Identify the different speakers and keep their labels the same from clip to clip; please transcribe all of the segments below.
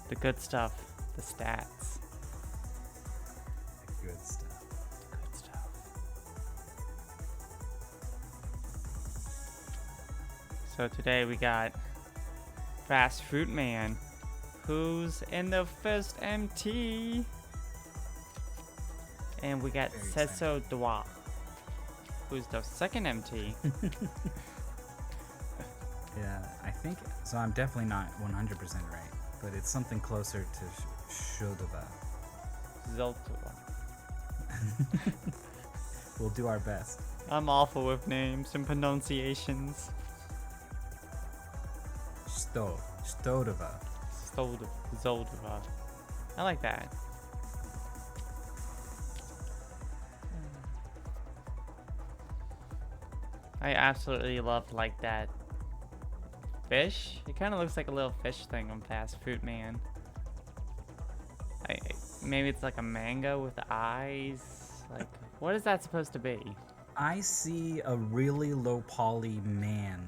Speaker 1: The good stuff. The stats.
Speaker 2: Good stuff.
Speaker 1: Good stuff. So today we got FastFruitMan, who's in the first MT. And we got Sztodwa, who's the second MT.
Speaker 2: Yeah, I think so. I'm definitely not 100% right, but it's something closer to Sztodwa.
Speaker 1: Sztodwa.
Speaker 2: We'll do our best.
Speaker 1: I'm awful with names and pronunciations.
Speaker 2: Sztodwa.
Speaker 1: Sztodwa. I like that. I absolutely love like that fish. It kind of looks like a little fish thing on FastFruitMan. Maybe it's like a mango with eyes. Like, what is that supposed to be?
Speaker 2: I see a really low poly man,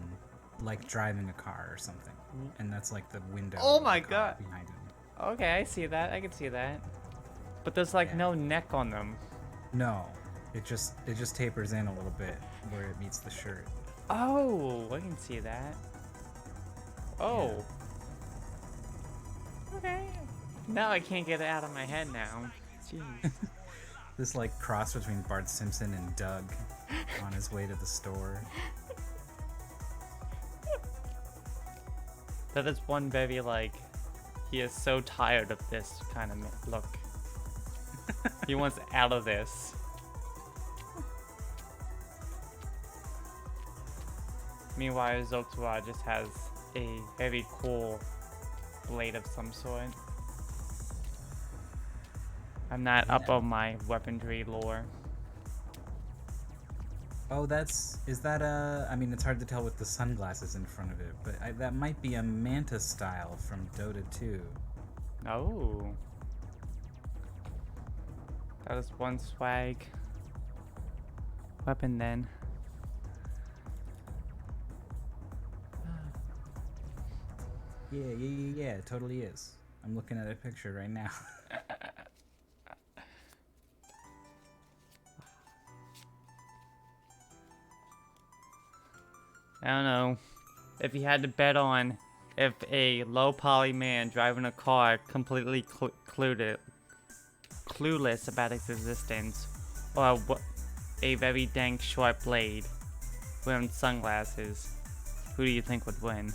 Speaker 2: like driving a car or something, and that's like the window.
Speaker 1: Oh my god!
Speaker 2: Behind him.
Speaker 1: Okay, I see that. I can see that. But there's like no neck on them.
Speaker 2: No, it just tapers in a little bit where it meets the shirt.
Speaker 1: Oh, I can see that. Oh. Yeah. Okay. Now I can't get it out of my head now. Jeez.
Speaker 2: This like cross between Bart Simpson and Doug on his way to the store.
Speaker 1: That is one very like, he is so tired of this kind of look. He wants out of this. Meanwhile, Sztodwa just has a very cool blade of some sort. I'm not up on my weaponry lore.
Speaker 2: Oh, is that I mean, it's hard to tell with the sunglasses in front of it, but that might be a Manta style from Dota 2.
Speaker 1: Oh. That was one swag weapon then.
Speaker 2: Yeah, it totally is. I'm looking at a picture right now.
Speaker 1: I don't know. If you had to bet on if a low poly man driving a car completely clueless about its existence, or a very dank short blade wearing sunglasses, who do you think would win?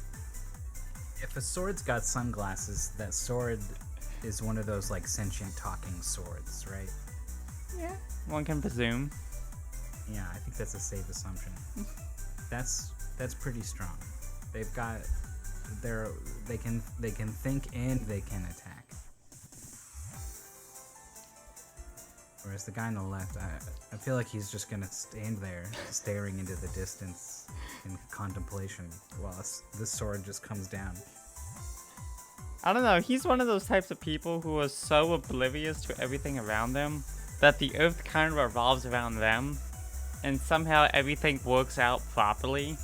Speaker 2: If a sword's got sunglasses, that sword is one of those like sentient talking swords, right?
Speaker 1: Yeah, one can presume.
Speaker 2: Yeah, I think that's a safe assumption. That's pretty strong. They've got they can think and they can attack. Whereas the guy on the left, I feel like he's just gonna stand there staring into the distance in contemplation while this sword just comes down.
Speaker 1: I don't know, he's one of those types of people who are so oblivious to everything around them that the earth kind of revolves around them, and somehow everything works out properly.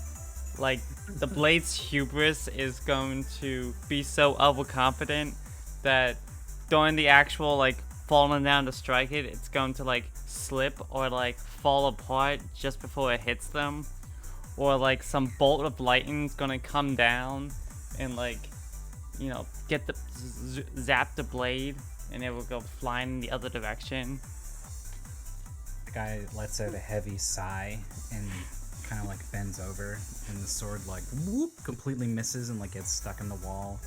Speaker 1: Like, the blade's hubris is going to be so overconfident that during the actual, like, falling down to strike it, it's going to, like, slip or, like, fall apart just before it hits them. Or, like, some bolt of lightning's gonna come down and, like, you know, get the zap the blade, and it will go flying in the other direction.
Speaker 2: The guy lets out a heavy sigh and kind of like bends over, and the sword like whoop completely misses and like gets stuck in the wall.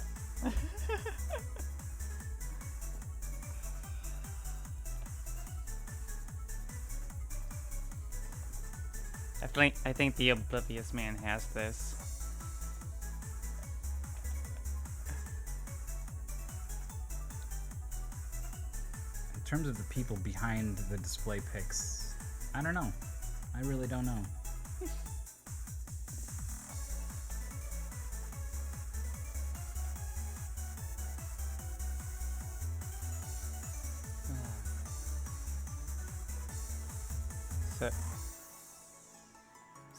Speaker 1: I think the oblivious man has this.
Speaker 2: In terms of the people behind the display pics, I don't know. I really don't know.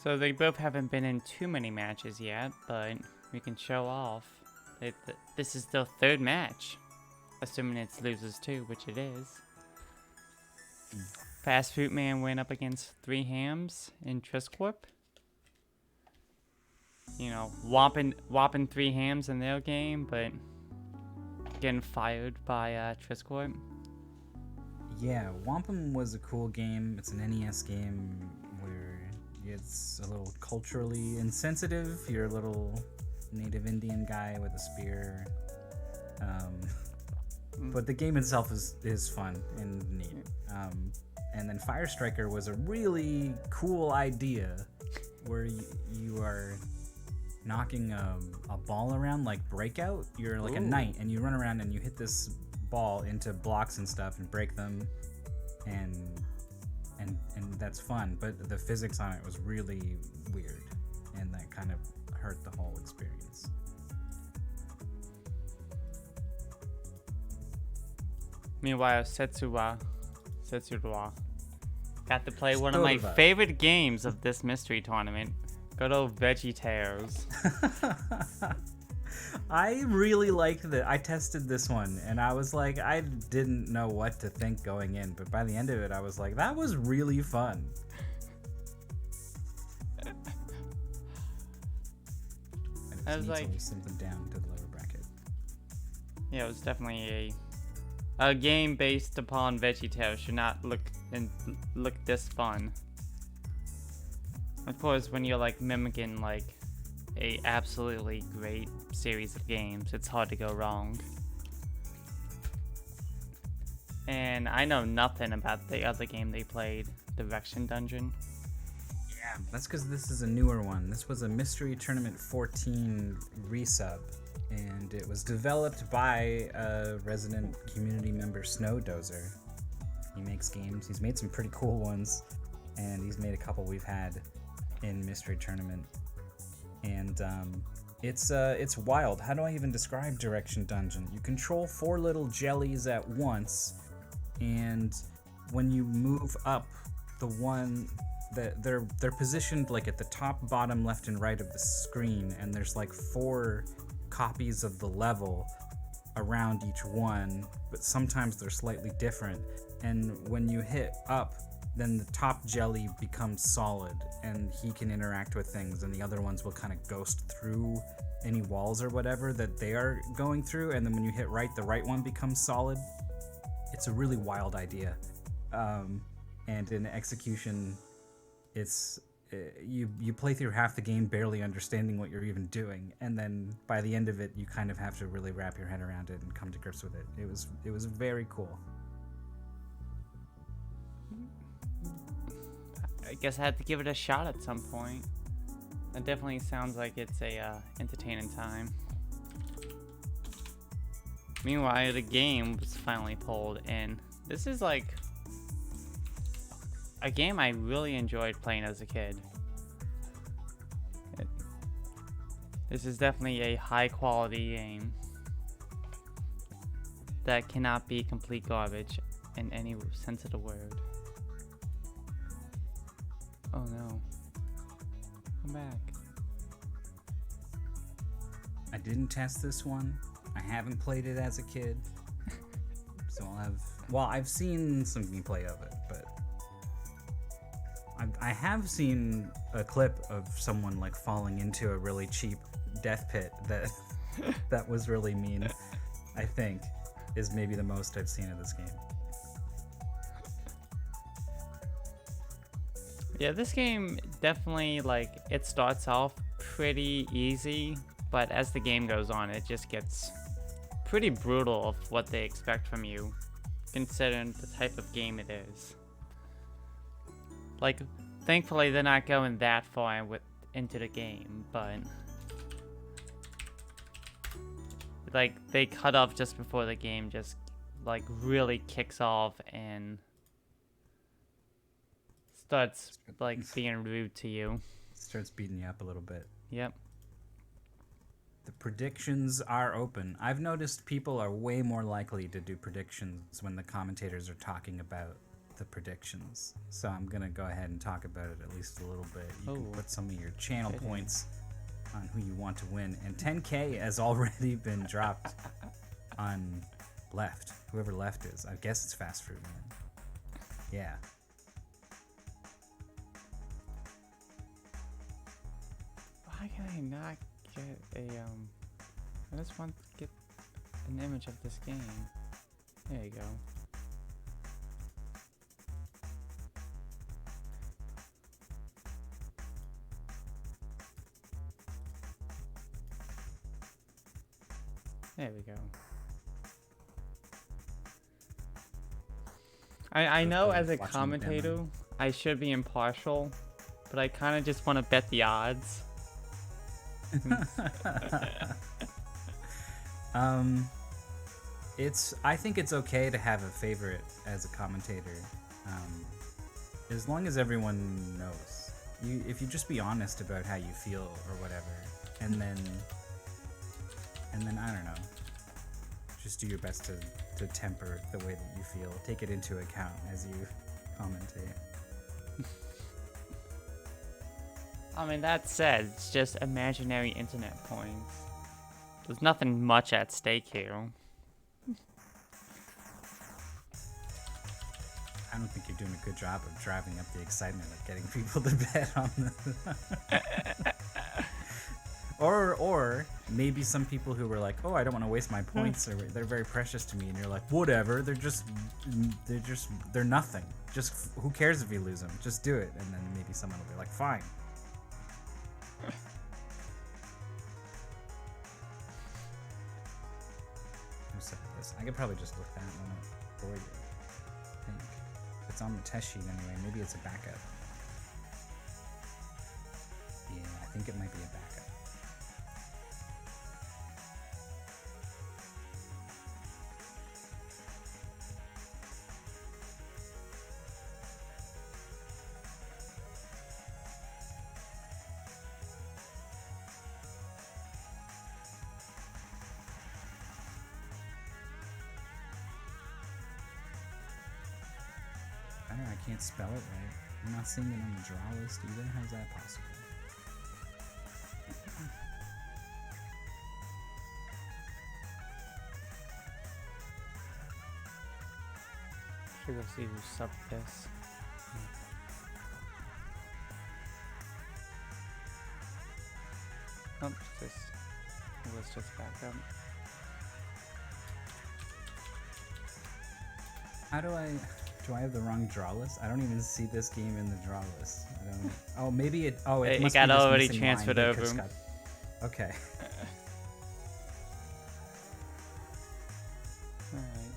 Speaker 1: So they both haven't been in too many matches yet, but we can show off. This is their third match. assuming it's losers too, which it is. FastFruitMan went up against 3 Hams in Triscorp. You know, whopping 3 Hams in their game, but getting fired by Triscorp.
Speaker 2: Yeah, Wampum was a cool game. It's an NES game where it's a little culturally insensitive. You're a little native Indian guy with a spear. But the game itself is fun and neat. And then Fire Striker was a really cool idea where you are knocking a ball around like Breakout. You're like a knight and you run around and you hit this ball into blocks and stuff and break them, and that's fun. But the physics on it was really weird, and that kind of hurt the whole experience.
Speaker 1: Meanwhile, Sztodwa got to play one of my
Speaker 2: Sztodwa.
Speaker 1: favorite games of this mystery tournament. Good old VeggieTales.
Speaker 2: I really liked that. I tested this one, and I was like, I didn't know what to think going in, but by the end of it, I was like, that was really fun. And
Speaker 1: I was like,
Speaker 2: something down to the lower bracket.
Speaker 1: Yeah, it was definitely a game based upon VeggieTales should not look this fun. Of course, when you're like mimicking like a absolutely great series of games, it's hard to go wrong. And I know nothing about the other game they played, Direction Dungeon.
Speaker 2: Yeah, that's because this is a newer one. This was a Mystery Tournament 14 resub, and it was developed by a resident community member, Snowdozer. He makes games. He's made some pretty cool ones, and he's made a couple we've had in Mystery Tournament. And it's wild. How do I even describe Direction Dungeon? You control 4 little jellies at once, and when you move up, the one that they're positioned like at the top, bottom, left, and right of the screen, and there's like 4 copies of the level around each one, but sometimes they're slightly different. And when you hit up, then the top jelly becomes solid, and he can interact with things, and the other ones will kind of ghost through any walls or whatever that they are going through, and then when you hit right, the right one becomes solid. It's a really wild idea. And in execution, it's you play through half the game barely understanding what you're even doing, and then by the end of it, you kind of have to really wrap your head around it and come to grips with it. It was very cool.
Speaker 1: I guess I had to give it a shot at some point. It definitely sounds like it's a entertaining time. Meanwhile, the game was finally pulled in. This is like a game I really enjoyed playing as a kid. This is definitely a high quality game that cannot be complete garbage in any sense of the word. Oh no. Come back.
Speaker 2: I didn't test this one. I haven't played it as a kid. So I've seen some gameplay of it, but I have seen a clip of someone like falling into a really cheap death pit that was really mean. I think is maybe the most I've seen of this game.
Speaker 1: Yeah, this game definitely, like, it starts off pretty easy, but as the game goes on, it just gets pretty brutal of what they expect from you, considering the type of game it is. Like, thankfully they're not going that far into the game, but like, they cut off just before the game just, like, really kicks off and starts like being rude to you.
Speaker 2: Starts beating you up a little bit.
Speaker 1: Yep.
Speaker 2: The predictions are open. I've noticed people are way more likely to do predictions when the commentators are talking about the predictions. So I'm gonna go ahead and talk about it at least a little bit. You can put some of your channel points on who you want to win. And 10K has already been dropped on left. Whoever left is. I guess it's FastFruitMan. Yeah.
Speaker 1: Why can I not get a I just want to get an image of this game. There you go. There we go. I know as a commentator, I should be impartial, but I kind of just want to bet the odds.
Speaker 2: I think it's okay to have a favorite as a commentator, as long as everyone knows. If you just be honest about how you feel or whatever, and then I don't know, just do your best to temper the way that you feel. Take it into account as you commentate.
Speaker 1: I mean, that said, it's just imaginary internet points. There's nothing much at stake here.
Speaker 2: I don't think you're doing a good job of driving up the excitement of getting people to bet on this. Or maybe some people who were like, oh, I don't want to waste my points, or they're very precious to me, and you're like, whatever, they're nothing. Just, who cares if you lose them? Just do it. And then maybe someone will be like, fine. Who said this? I could probably just look that one up for you. I think. It's on the test sheet anyway. Maybe it's a backup. Yeah, I think it might be a backup. I can't spell it right. I'm not seeing it on the draw list either. How's that possible?
Speaker 1: Should go see who subbed this. Oh, it was just back up.
Speaker 2: How do I have the wrong draw list? I don't even see this game in the draw list. I don't. Oh, maybe it. Oh, it must
Speaker 1: got
Speaker 2: be this
Speaker 1: already
Speaker 2: missing
Speaker 1: transferred
Speaker 2: line
Speaker 1: over.
Speaker 2: Okay.
Speaker 1: Alright.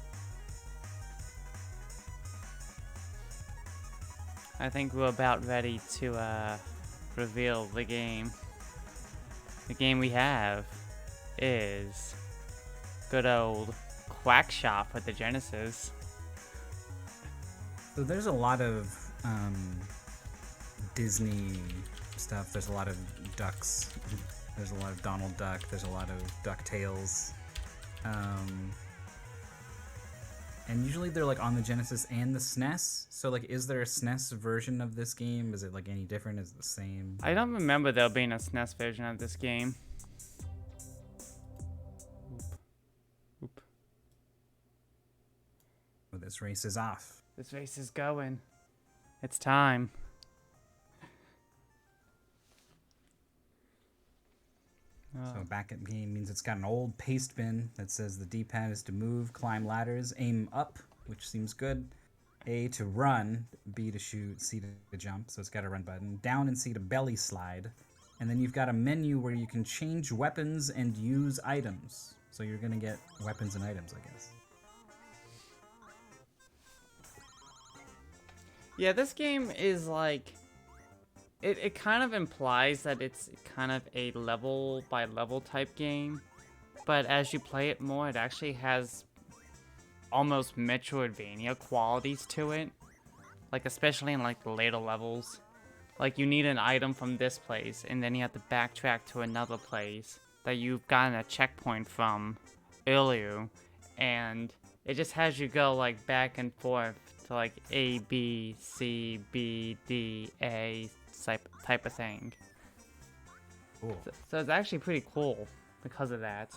Speaker 1: I think we're about ready to reveal the game. The game we have is good old Quackshot for the Genesis.
Speaker 2: So there's a lot of Disney stuff. There's a lot of ducks. There's a lot of Donald Duck. There's a lot of DuckTales. And usually they're like on the Genesis and the SNES. So like, is there a SNES version of this game? Is it like any different? Is it the same?
Speaker 1: I don't remember there being a SNES version of this game. Oop.
Speaker 2: Oh, this race is off.
Speaker 1: This race is going. It's time.
Speaker 2: So back at game means it's got an old paste bin that says the D-pad is to move, climb ladders, aim up, which seems good. A to run, B to shoot, C to jump, so it's got a run button. Down and C to belly slide. And then you've got a menu where you can change weapons and use items. So you're gonna get weapons and items, I guess.
Speaker 1: Yeah, this game is like, it kind of implies that it's kind of a level by level type game, but as you play it more, it actually has almost Metroidvania qualities to it, like especially in like the later levels. Like you need an item from this place, and then you have to backtrack to another place that you've gotten a checkpoint from earlier, and it just has you go like back and forth to like A, B, C, B, D, A type of thing.
Speaker 2: Cool.
Speaker 1: So it's actually pretty cool because of that.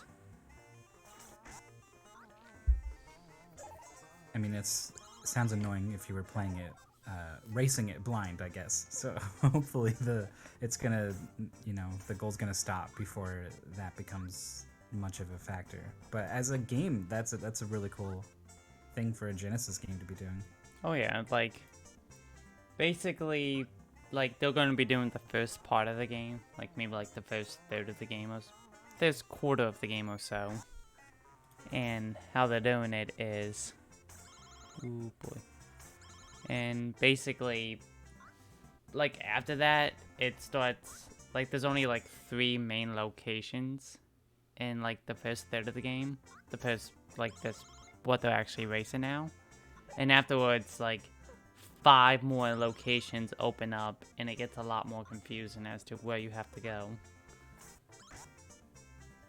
Speaker 2: mean, it sounds annoying if you were playing it, racing it blind, I guess. So hopefully it's gonna, the goal's gonna stop before that becomes much of a factor. But as a game, that's a really cool thing for a Genesis game to be doing.
Speaker 1: Oh yeah, like basically, like they're going to be doing the first part of the game, like maybe like the first third of the game or first quarter of the game or so. And how they're doing it is, ooh boy. And basically, like after that, it starts like there's only like 3 main locations in like the first third of the game. The first like this what they're actually racing now. And afterwards, like 5 more locations open up, and it gets a lot more confusing as to where you have to go.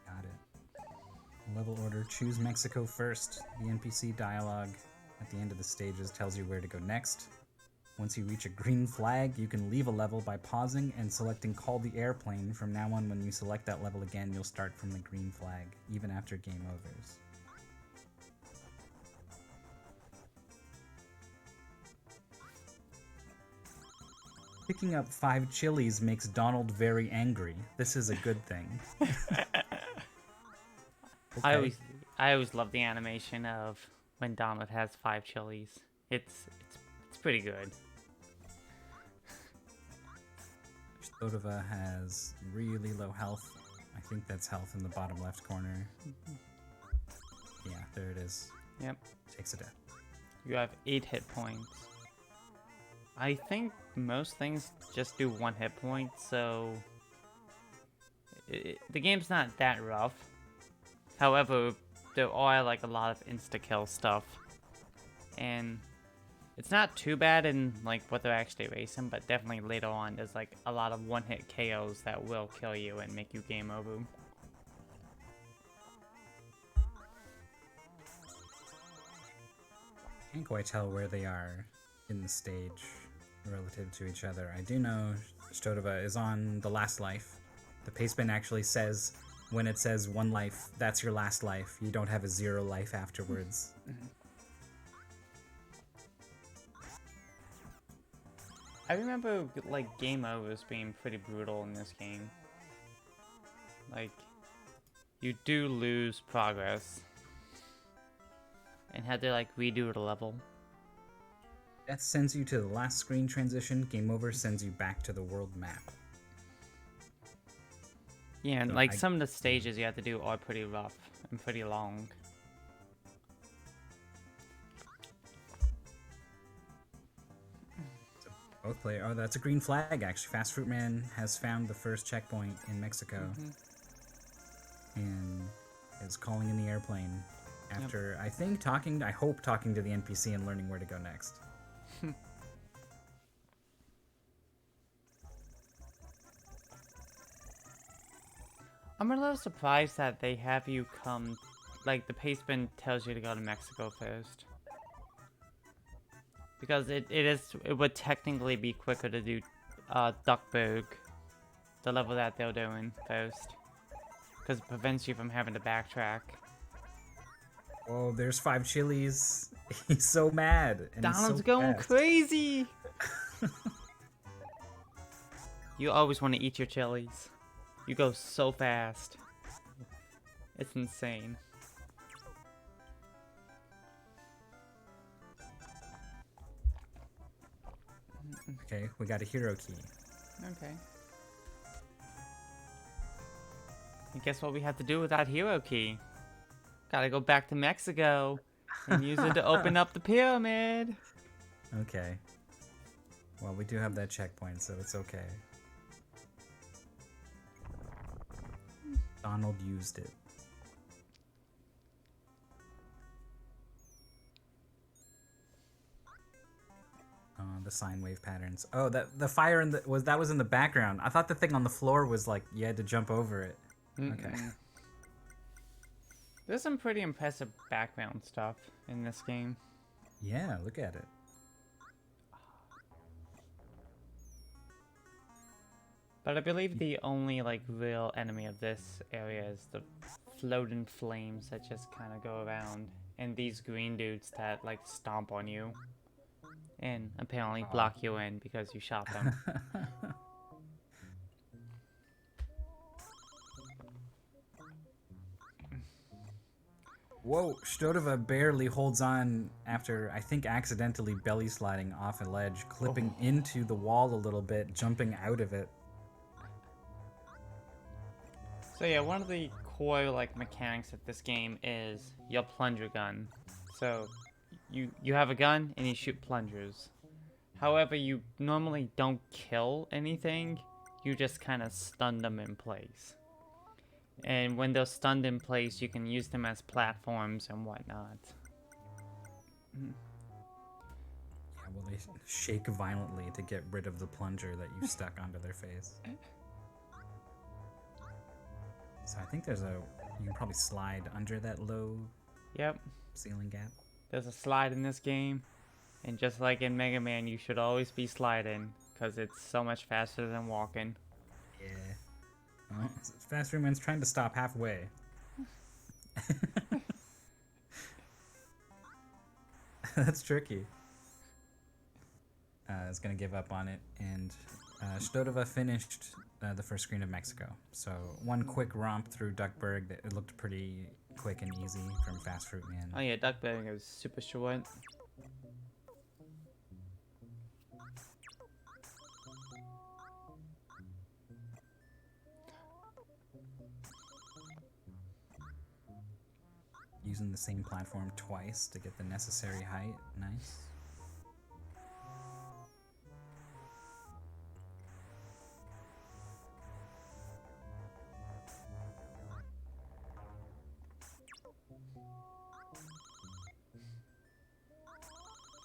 Speaker 2: Got it. Level order: choose Mexico first. The NPC dialogue at the end of the stages tells you where to go next. Once you reach a green flag, you can leave a level by pausing and selecting Call the Airplane. From now on, when you select that level again, you'll start from the green flag, even after game overs. Picking up 5 chilies makes Donald very angry. This is a good thing. Okay.
Speaker 1: I always love the animation of when Donald has 5 chilies. It's pretty good.
Speaker 2: Sztodwa has really low health. I think that's health in the bottom left corner. Yeah, there it is.
Speaker 1: Yep.
Speaker 2: Takes a death.
Speaker 1: You have 8 hit points. I think most things just do 1 hit point, so the game's not that rough. However, there are like a lot of insta-kill stuff, and it's not too bad in like what they're actually racing, but definitely later on there's like a lot of 1-hit KOs that will kill you and make you game over.
Speaker 2: Can't quite tell where they are in the stage relative to each other. I do know Sztodwa is on the last life. The pacebin actually says, when it says 1 life, that's your last life. You don't have a 0 life afterwards.
Speaker 1: I remember like game overs being pretty brutal in this game. Like, you do lose progress and had to like redo the level.
Speaker 2: Death sends you to the last screen transition. Game over sends you back to the world map.
Speaker 1: Yeah, and like some of the stages you have to do are pretty rough and pretty long.
Speaker 2: Both player. Oh, that's a green flag, actually. FastFruitMan has found the first checkpoint in Mexico. And is calling in the airplane after, I think, I hope talking to the NPC and learning where to go next.
Speaker 1: I'm a little surprised that they have you come, like the pacebin tells you to go to Mexico first. Because it would technically be quicker to do Duckburg, the level that they're doing first. Because it prevents you from having to backtrack.
Speaker 2: Oh, there's 5 chilies. He's so mad. And
Speaker 1: Donald's
Speaker 2: so
Speaker 1: going
Speaker 2: fast.
Speaker 1: crazy! You always want to eat your chilies. You go so fast. It's insane.
Speaker 2: Okay, we got a hero key.
Speaker 1: Okay. And guess what we have to do with that hero key? Gotta go back to Mexico and use it to open up the pyramid.
Speaker 2: Okay. Well, we do have that checkpoint, so it's okay. Donald used it. The sine wave patterns. Oh, the fire was in the background. I thought the thing on the floor was like you had to jump over it. Okay.
Speaker 1: There's some pretty impressive background stuff in this game.
Speaker 2: Yeah, look at it.
Speaker 1: But I believe the only like real enemy of this area is the floating flames that just kind of go around and these green dudes that like stomp on you and apparently block you in because you shot them.
Speaker 2: Whoa, Sztodwa barely holds on after, I think, accidentally belly sliding off a ledge, clipping into the wall a little bit, jumping out of it.
Speaker 1: So yeah, one of the core like mechanics of this game is your plunger gun. So you have a gun and you shoot plungers. However, you normally don't kill anything. You just kind of stun them in place. And when they're stunned in place, you can use them as platforms and whatnot.
Speaker 2: Yeah, well, they shake violently to get rid of the plunger that you stuck onto their face. So I think there's you can probably slide under that low ceiling gap.
Speaker 1: There's a slide in this game. And just like in Mega Man, you should always be sliding. Because it's so much faster than walking.
Speaker 2: Yeah. Well, FastFruitMan's trying to stop halfway. That's tricky. It's gonna give up on it, and Sztodwa finished the first screen of Mexico. So one quick romp through Duckburg that it looked pretty quick and easy from FastFruitMan.
Speaker 1: Oh yeah, Duckburg is super short.
Speaker 2: Using the same platform twice to get the necessary height. Nice.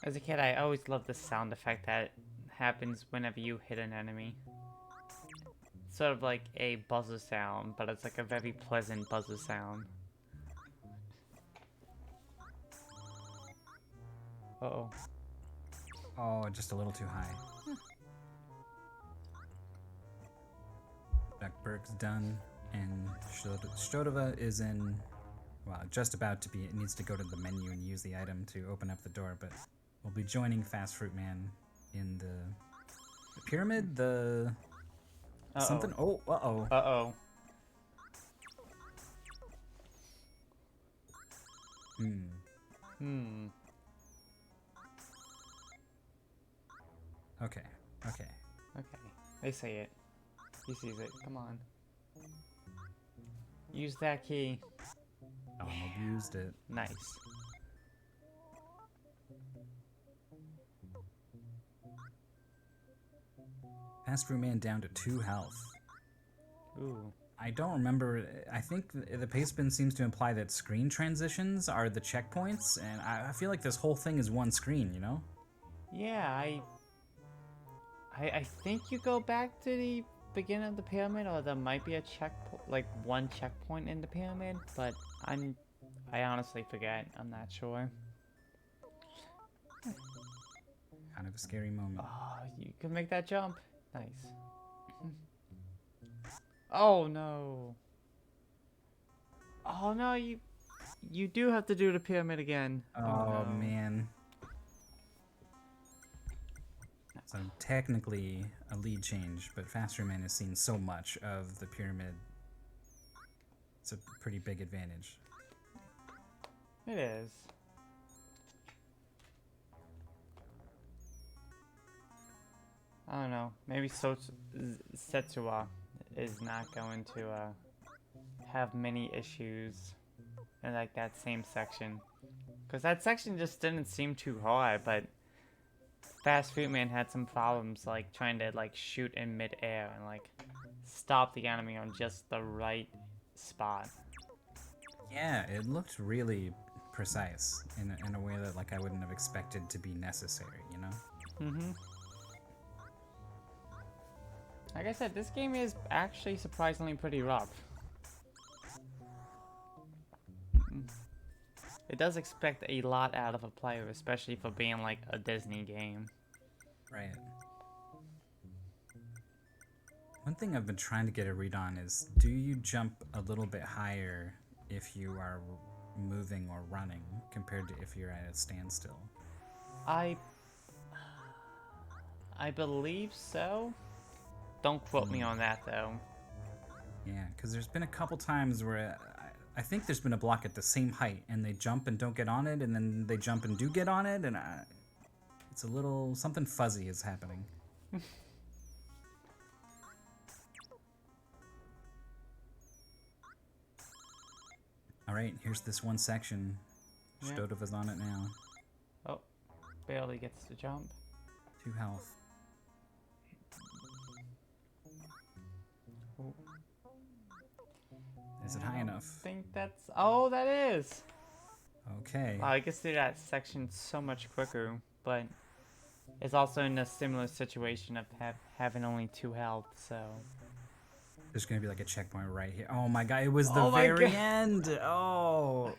Speaker 1: As a kid, I always loved the sound effect that happens whenever you hit an enemy. Sort of like a buzzer sound, but it's like a very pleasant buzzer sound. Uh-oh.
Speaker 2: Oh, just a little too high. Duckburg's done, and Sztodwa is in, well, just about to be. It needs to go to the menu and use the item to open up the door, but we'll be joining FastFruitMan in the pyramid, something. Oh, uh-oh.
Speaker 1: Uh-oh.
Speaker 2: Okay.
Speaker 1: Okay. They say it. He sees it. Come on. Use that key.
Speaker 2: I've used it.
Speaker 1: Nice.
Speaker 2: FastFruitMan down to 2 health.
Speaker 1: Ooh.
Speaker 2: I don't remember. I think the paste bin seems to imply that screen transitions are the checkpoints, and I feel like this whole thing is one screen, you know?
Speaker 1: Yeah, I think you go back to the beginning of the pyramid, or there might be a like one checkpoint in the pyramid, but I honestly forget. I'm not sure.
Speaker 2: Kind of a scary moment.
Speaker 1: Oh, you can make that jump. Nice. Oh no. Oh no, you do have to do the pyramid again.
Speaker 2: Oh,
Speaker 1: no.
Speaker 2: Man. So technically a lead change, but FastFruitMan has seen so much of the pyramid. It's a pretty big advantage.
Speaker 1: It is. I don't know. Maybe Sztodwa is not going to have many issues in like that same section, because that section just didn't seem too hard. But FastFruitMan had some problems like trying to like shoot in mid-air and like stop the enemy on just the right spot.
Speaker 2: Yeah, it looked really precise in a way that like I wouldn't have expected to be necessary, you know?
Speaker 1: Mm-hmm. Like I said, this game is actually surprisingly pretty rough. It does expect a lot out of a player, especially for being like a Disney game.
Speaker 2: Right. One thing I've been trying to get a read on is, do you jump a little bit higher if you are moving or running compared to if you're at a standstill.
Speaker 1: I believe so. Don't quote me on that though.
Speaker 2: Yeah, because there's been a couple times where I think there's been a block at the same height, and they jump and don't get on it, and then they jump and do get on it, and it's a little something fuzzy is happening. All right, here's this one section.
Speaker 1: Yeah.
Speaker 2: Sztodwa's on it now.
Speaker 1: Oh, barely gets to jump.
Speaker 2: 2 health.
Speaker 1: Oh.
Speaker 2: Is it high enough?
Speaker 1: I think that's... Oh, that is!
Speaker 2: Okay.
Speaker 1: Wow, I gets through that section so much quicker, but it's also in a similar situation of having only 2 health, so...
Speaker 2: There's gonna be like a checkpoint right here. Oh my god, it was the
Speaker 1: Oh my
Speaker 2: very
Speaker 1: God.
Speaker 2: end! Oh!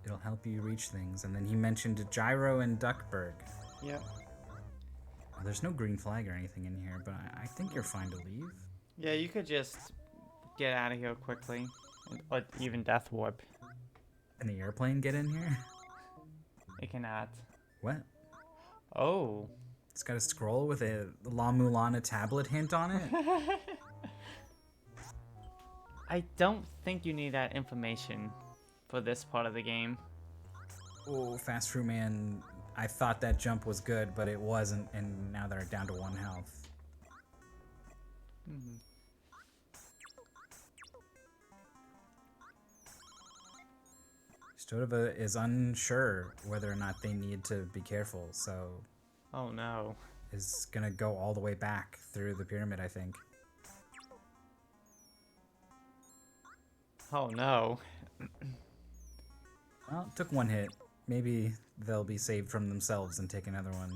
Speaker 2: It'll help you reach things. And then he mentioned Gyro and Duckburg.
Speaker 1: Yep.
Speaker 2: There's no green flag or anything in here, but I think you're fine to leave.
Speaker 1: Yeah, you could just get out of here quickly. Or even Death Warp.
Speaker 2: Can the airplane get in here?
Speaker 1: It cannot.
Speaker 2: What?
Speaker 1: Oh.
Speaker 2: It's got a scroll with a La Mulana tablet hint on it?
Speaker 1: I don't think you need that information for this part of the game.
Speaker 2: Oh, FastFruitMan, I thought that jump was good, but it wasn't, and now they're down to 1 health.
Speaker 1: Mm-hmm.
Speaker 2: Sztodwa is unsure whether or not they need to be careful, so
Speaker 1: Oh no.
Speaker 2: is gonna go all the way back through the pyramid, I think.
Speaker 1: Oh no.
Speaker 2: Well, it took 1 hit. Maybe they'll be saved from themselves and take another one.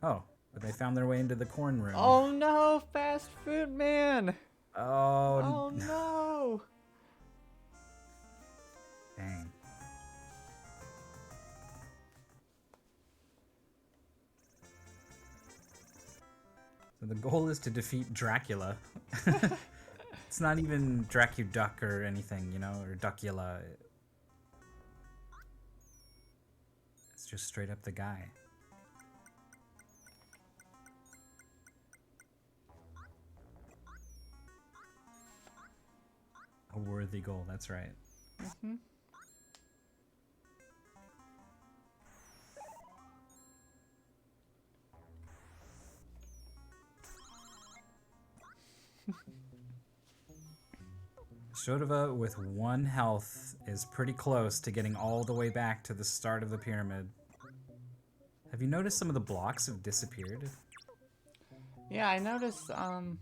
Speaker 2: Oh, but they found their way into the corn room.
Speaker 1: Oh no, FastFruitMan!
Speaker 2: Oh,
Speaker 1: Oh no!
Speaker 2: dang. So the goal is to defeat Dracula. It's not even Dracu-Duck or anything, you know, or Duckula. It's just straight up the guy. A worthy goal, that's right.
Speaker 1: Mm-hmm.
Speaker 2: Sztodwa with 1 health is pretty close to getting all the way back to the start of the pyramid. Have you noticed some of the blocks have disappeared?
Speaker 1: Yeah, I noticed, you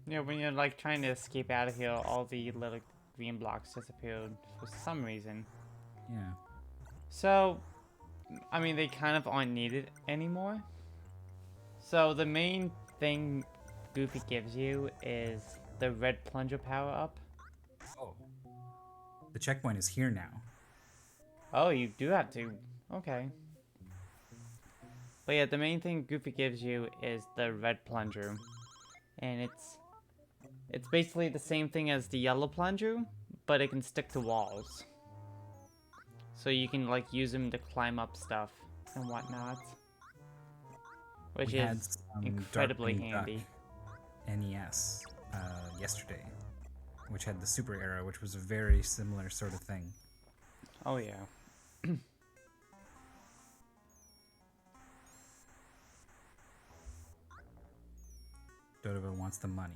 Speaker 1: know, when you're, like, trying to escape out of here, all the little green blocks disappeared for some reason.
Speaker 2: Yeah.
Speaker 1: So, I mean, they kind of aren't needed anymore. So, the main thing Goofy gives you is the red plunger power-up.
Speaker 2: Oh. The checkpoint is here now.
Speaker 1: Oh, you do have to. Okay. But yeah, the main thing Goofy gives you is the red plunger. And it's basically the same thing as the yellow plunger, but it can stick to walls. So you can like use them to climb up stuff and whatnot. Which is incredibly handy.
Speaker 2: NES yesterday, which had the super arrow, which was a very similar sort of thing.
Speaker 1: Oh yeah.
Speaker 2: Sztodwa wants the money.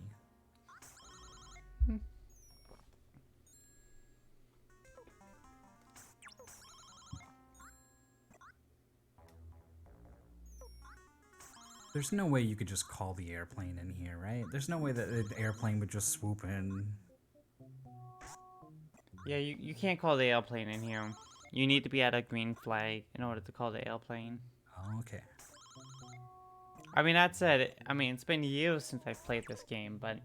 Speaker 2: There's no way you could just call the airplane in here, right? There's no way that the airplane would just swoop in.
Speaker 1: Yeah, you can't call the airplane in here. You need to be at a green flag in order to call the airplane.
Speaker 2: Oh, okay.
Speaker 1: I mean, that said, I mean, it's been years since I've played this game, but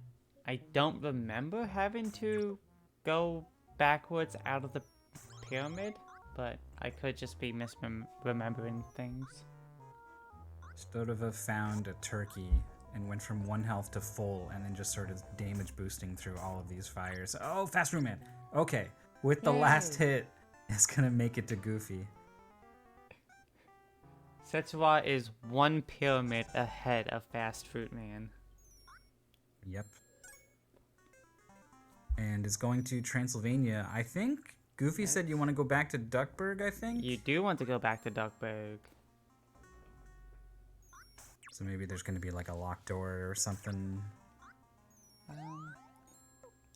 Speaker 1: I don't remember having to go backwards out of the pyramid, but I could just be misremembering things.
Speaker 2: Sztodwa found a turkey and went from 1 health to full, and then just started damage boosting through all of these fires. Oh, FastFruitMan. Okay, with the last hit, it's gonna make it to Goofy.
Speaker 1: Sztodwa is 1 pyramid ahead of FastFruitMan.
Speaker 2: Yep. And is going to Transylvania. I think Goofy said you want to go back to Duckburg, I think?
Speaker 1: You do want to go back to Duckburg.
Speaker 2: So maybe there's going to be like a locked door or something.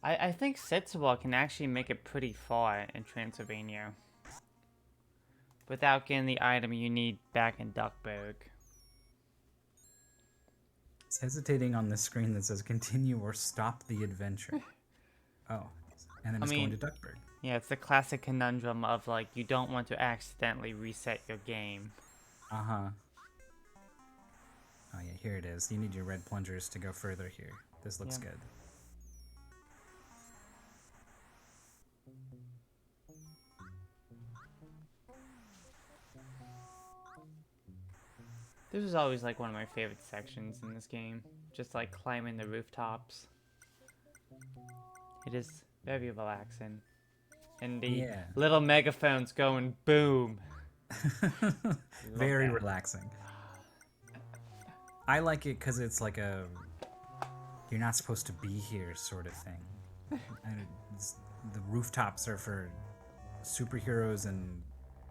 Speaker 1: I think Sztodwa can actually make it pretty far in Transylvania without getting the item you need back in Duckburg.
Speaker 2: It's hesitating on the screen that says continue or stop the adventure. Oh, and then it's going to Duckburg.
Speaker 1: Yeah, it's the classic conundrum of, like, you don't want to accidentally reset your game.
Speaker 2: Uh-huh. Oh, yeah, here it is. You need your red plungers to go further here. This looks good.
Speaker 1: This is always, like, one of my favorite sections in this game. Just, like, climbing the rooftops. It is very relaxing. And the little megaphones going boom.
Speaker 2: Very relaxing. I like it because it's like a you're not supposed to be here sort of thing. And the rooftops are for superheroes and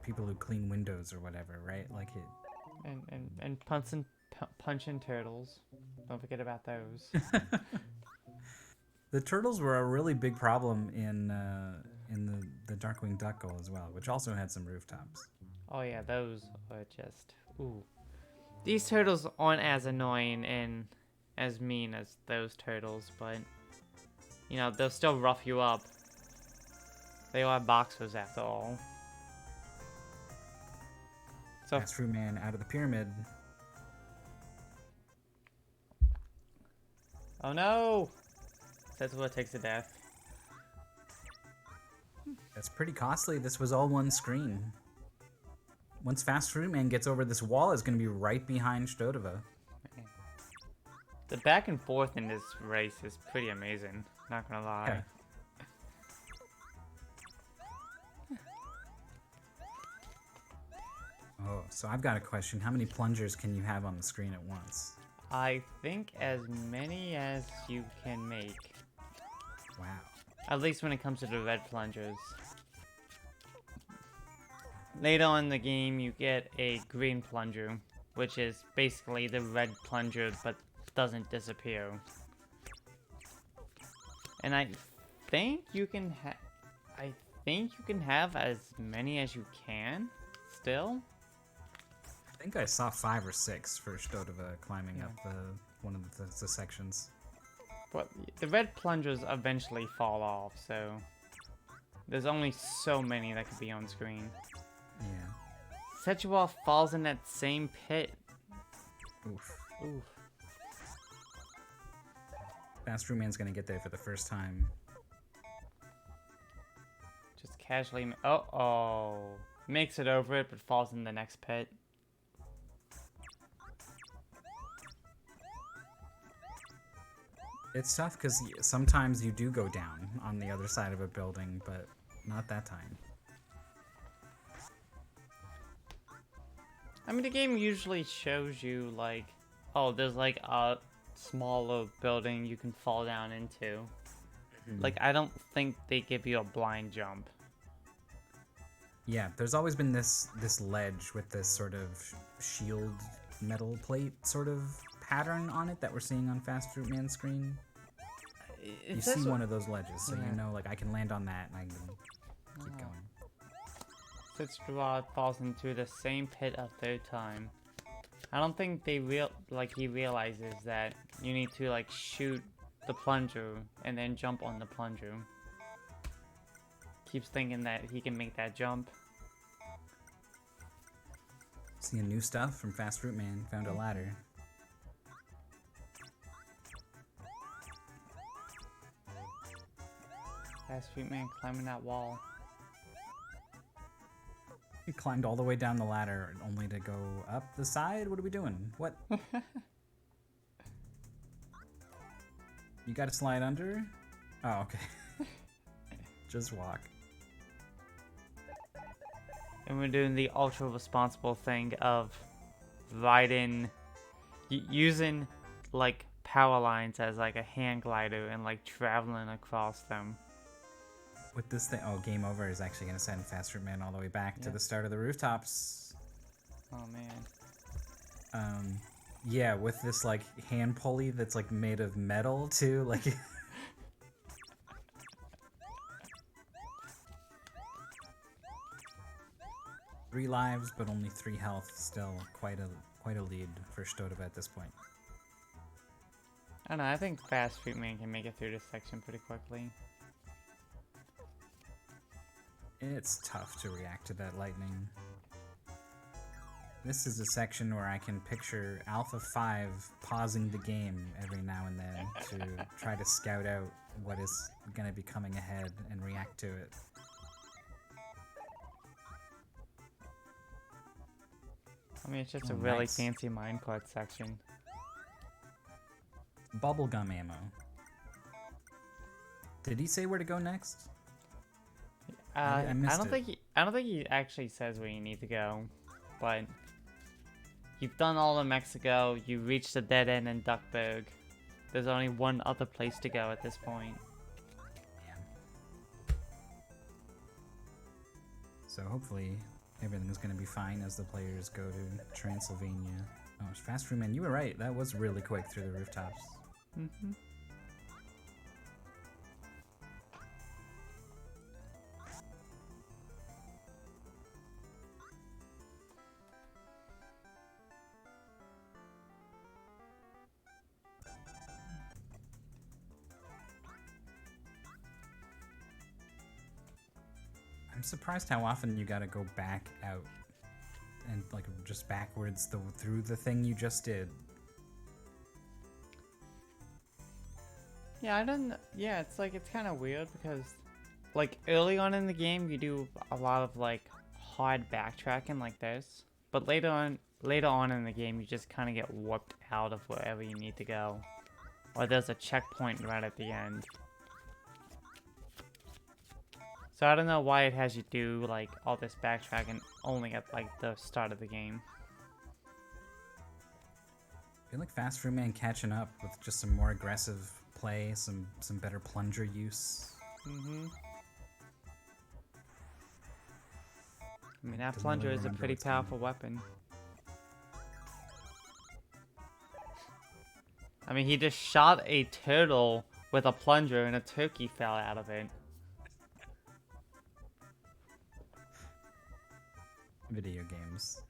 Speaker 2: people who clean windows or whatever, right? Like it.
Speaker 1: And punching turtles. Don't forget about those.
Speaker 2: The turtles were a really big problem in the Darkwing Duck goal as well, which also had some rooftops.
Speaker 1: Oh yeah, those are just ooh. These turtles aren't as annoying and as mean as those turtles, but you know, they'll still rough you up. They are boxers after all. So
Speaker 2: FastFruitMan out of the pyramid.
Speaker 1: Oh no! That's what takes a death.
Speaker 2: That's pretty costly. This was all one screen. Once FastFruitMan gets over this wall, it's going to be right behind Sztodwa.
Speaker 1: The back and forth in this race is pretty amazing. Not gonna lie.
Speaker 2: Yeah. Oh, so I've got a question. How many plungers can you have on the screen at once?
Speaker 1: I think as many as you can make.
Speaker 2: Wow.
Speaker 1: At least when it comes to the red plungers. Later on in the game, you get a green plunger, which is basically the red plunger, but doesn't disappear. And I think you can have as many as you can, still.
Speaker 2: I think I saw 5 or 6 for Sztodwa climbing up one of the sections.
Speaker 1: But the red plungers eventually fall off, so there's only so many that could be on screen.
Speaker 2: Yeah.
Speaker 1: Sztodwa falls in that same pit.
Speaker 2: Oof.
Speaker 1: Oof.
Speaker 2: FastFruitMan's gonna get there for the first time.
Speaker 1: Just casually. Oh. Makes it over it, but falls in the next pit.
Speaker 2: It's tough because sometimes you do go down on the other side of a building, but not that time.
Speaker 1: I mean, the game usually shows you, like, oh, there's, like, a smaller building you can fall down into. Like, I don't think they give you a blind jump.
Speaker 2: Yeah, there's always been this ledge with this sort of shield metal plate sort of pattern on it that we're seeing on FastFruitMan's screen. You see one of those ledges, so you know, like, I can land on that and I can keep going.
Speaker 1: Sztodwa falls into the same pit a third time. I don't think he realizes that you need to, like, shoot the plunger and then jump on the plunger. Keeps thinking that he can make that jump.
Speaker 2: Seeing new stuff from FastFruitMan. Found a ladder.
Speaker 1: FastFruitMan climbing that wall.
Speaker 2: He climbed all the way down the ladder only to go up the side? What are we doing? What? You gotta slide under? Oh, okay. Just walk.
Speaker 1: And we're doing the ultra responsible thing of riding, using like power lines as like a hang glider and like traveling across them.
Speaker 2: With this thing, oh, game over is actually gonna send FastFruitMan all the way back to the start of the rooftops.
Speaker 1: Oh man.
Speaker 2: Yeah, with this like hand pulley that's like made of metal too, like. 3 lives, but only 3 health. Still quite a lead for Sztodwa at this point.
Speaker 1: I don't know, I think FastFruitMan can make it through this section pretty quickly.
Speaker 2: It's tough to react to that lightning. This is a section where I can picture Alpha 5 pausing the game every now and then to try to scout out what is going to be coming ahead and react to it.
Speaker 1: I mean, it's just a really fancy minecart section.
Speaker 2: Bubblegum ammo. Did he say where to go next? I don't think he actually says where you need to go, but you've done all of Mexico. You reached the dead end in Duckburg. There's only one other place to go at this point. Yeah. So hopefully everything's going to be fine as the players go to Transylvania. Oh, FastFruitMan, you were right. That was really quick through the rooftops.
Speaker 1: Mm-hmm.
Speaker 2: I'm surprised how often you gotta go back out and like just backwards through the thing you just did.
Speaker 1: Yeah, yeah, it's like, it's kind of weird because, like, early on in the game, you do a lot of, like, hard backtracking like this. But later on in the game, you just kind of get warped out of wherever you need to go. Or there's a checkpoint right at the end. So I don't know why it has you do, like, all this backtracking only at, like, the start of the game.
Speaker 2: I feel like FastFruitMan catching up with just some more aggressive play, some better plunger use.
Speaker 1: Mm-hmm. I mean, that plunger is a pretty powerful weapon. I mean, he just shot a turtle with a plunger and a turkey fell out of it.
Speaker 2: Video games.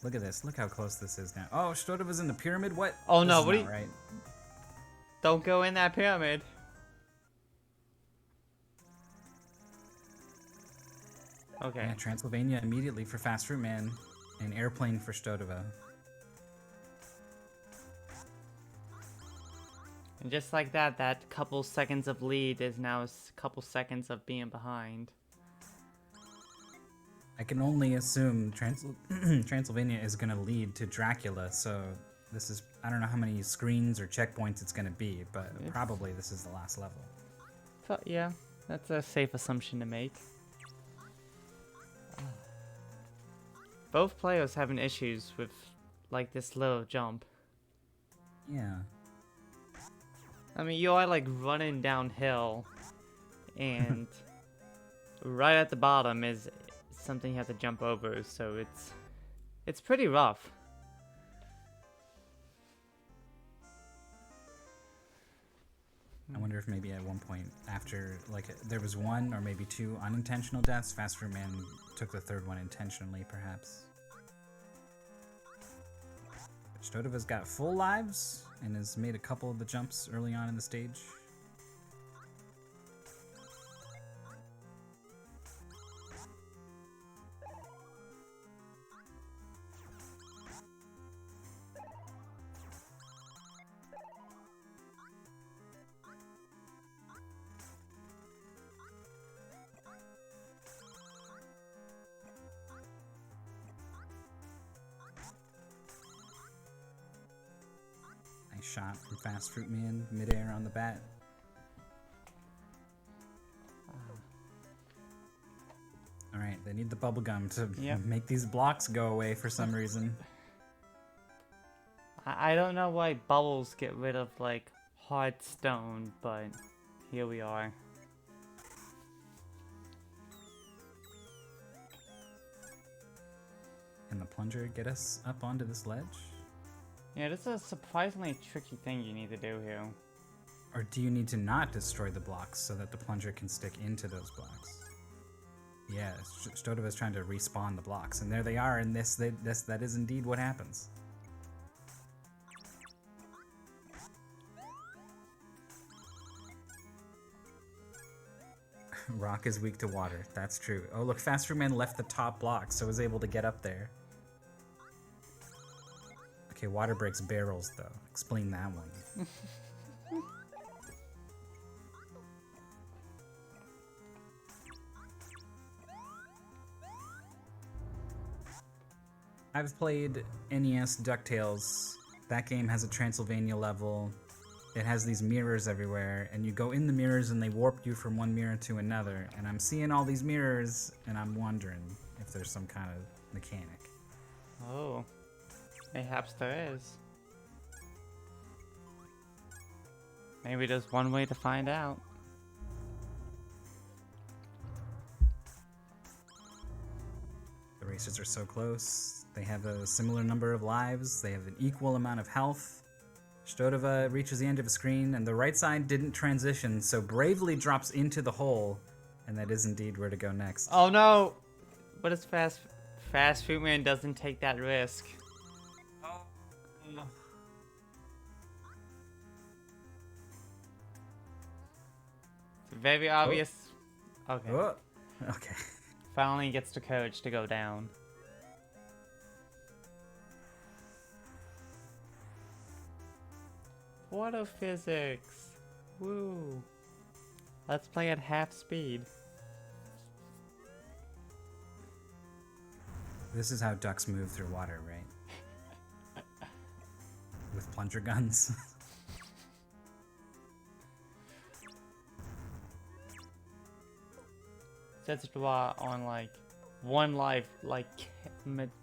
Speaker 2: Look at this. Look how close this is now. Oh, Sztodwa's in the pyramid? What?
Speaker 1: Oh
Speaker 2: this
Speaker 1: no,
Speaker 2: is
Speaker 1: what are
Speaker 2: not
Speaker 1: you...
Speaker 2: right.
Speaker 1: Don't go in that pyramid. Okay.
Speaker 2: Yeah, Transylvania immediately for FastFruitMan, and airplane for Sztodwa.
Speaker 1: And just like that, that couple seconds of lead is now a couple seconds of being behind.
Speaker 2: I can only assume Transylvania is going to lead to Dracula, so this is, I don't know how many screens or checkpoints it's going to be, but probably this is the last level.
Speaker 1: So, yeah, that's a safe assumption to make. Both players having issues with, like, this little jump.
Speaker 2: Yeah.
Speaker 1: I mean, you are, like, running downhill, and right at the bottom is something you have to jump over, so it's pretty rough.
Speaker 2: I wonder if maybe at one point after, like, there was 1 or maybe 2 unintentional deaths, FastFruitMan took the 3rd one intentionally, perhaps. But Sztodwa's got full lives and has made a couple of the jumps early on in the stage. shot from FastFruitMan midair on the bat. Alright, they need the bubblegum to make these blocks go away for some reason.
Speaker 1: I don't know why bubbles get rid of, like, hard stone, but here we are.
Speaker 2: Can the plunger get us up onto this ledge?
Speaker 1: Yeah, this is a surprisingly tricky thing you need to do here.
Speaker 2: Or do you need to not destroy the blocks so that the plunger can stick into those blocks? Yeah, Sztodwa is trying to respawn the blocks, and there they are, and that is indeed what happens. Rock is weak to water. That's true. Oh, look, FastFruitMan left the top block, so was able to get up there. Okay, water breaks barrels, though. Explain that one. I've played NES DuckTales. That game has a Transylvania level. It has these mirrors everywhere, and you go in the mirrors and they warp you from one mirror to another. And I'm seeing all these mirrors, and I'm wondering if there's some kind of mechanic.
Speaker 1: Oh, perhaps there is. Maybe there's one way to find out.
Speaker 2: The racers are so close. They have a similar number of lives. They have an equal amount of health. Sztodwa reaches the end of a screen, and the right side didn't transition, so bravely drops into the hole, and that is indeed where to go next.
Speaker 1: Oh no! But it's FastFruitMan doesn't take that risk.
Speaker 2: Oh.
Speaker 1: It's very obvious. Okay.
Speaker 2: Oh. Okay.
Speaker 1: Finally gets the courage to go down. Water physics! Woo! Let's play at half speed.
Speaker 2: This is how ducks move through water, right? With plunger guns.
Speaker 1: Sztodwa on like one life, like